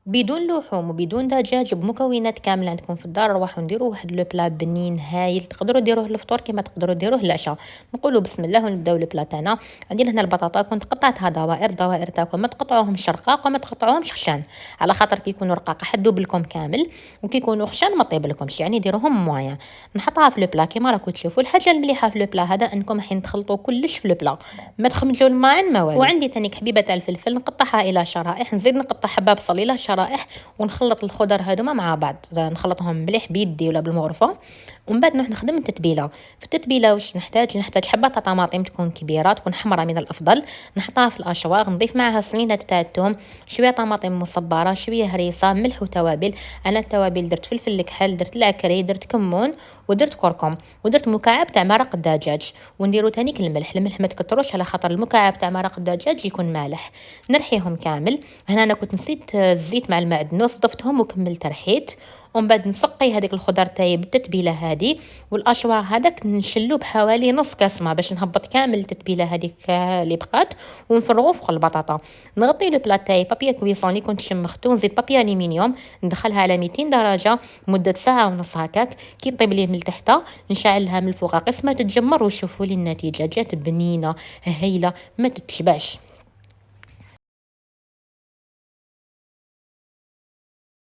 بدون لحوم وبدون دجاج بمكونات كاملة عندكم في الدار، نروحو نديرو واحد لو بلا بنين هايل، تقدروا ديروه للفطور كيما تقدروا ديروه للعشاء. نقولوا بسم الله ونبداو البلا تاعنا. عندي هنا البطاطا كنت قطعتها دوائر دوائر تاكل، ما تقطعوهمش رقاق وما تقطعوهمش خشان، على خاطر كي يكونوا رقاق حدوب لكم كامل، وكي يكونوا خشان ما طيب لكمش، يعني ديروهم مويا. نحطها في البلا كيما راكم تشوفوا. الحاجه المليحه في البلا هذا انكم راح تخلطوا كلش في البلا، ما تخمجوا الماء ما والو. وعندي تاني حبيبه تاع الفلفل نقطعها الى شرائح، نزيد نقطع حبه بصل الى شرائح، ونخلط الخضر هذوما مع بعض، نخلطهم مليح بيدي ولا بالمغرفه. ومن بعد نروح نخدم التتبيله. في التتبيله واش نحتاج حبه طماطم تكون كبيره، تكون حمراء من الافضل، نحطها في الاشواغ، نضيف معها سنينه تاع الثوم، شويه طماطم مصبره، شويه هريسه، ملح وتوابل. انا التوابل درت فلفل الكحل، درت العكري، درت كمون، ودرت كركم، ودرت مكعب تاع مرق الدجاج. ونديرو تانيك الملح ما تكتروش على خاطر المكعب تاع مرق الدجاج يكون مالح. نرحيهم كامل. هنا انا كنت نسيت الزيت مع المعدنوس، ضفتهم وكملت رحيت. ومن بعد نسقي هذيك الخضر تاعي بالتتبيله هذه، والاشواغ هذاك نشلو بحوالي نص كاس ما باش نهبط كامل التتبيله هذيك اللي بقات، ونفرغو فوق البطاطا. نغطي لو بلا تاعي بابيا كويسون اللي كنت شمختو، نزيد بابيا الومنيوم، ندخلها على 200 درجه مده ساعه ونص هكاك. كي طيب ليه من تحت نشعلها من الفوق قسمه تتجمر، وشوفوا لي النتيجه جات بنينه هايله ما تتشبعش.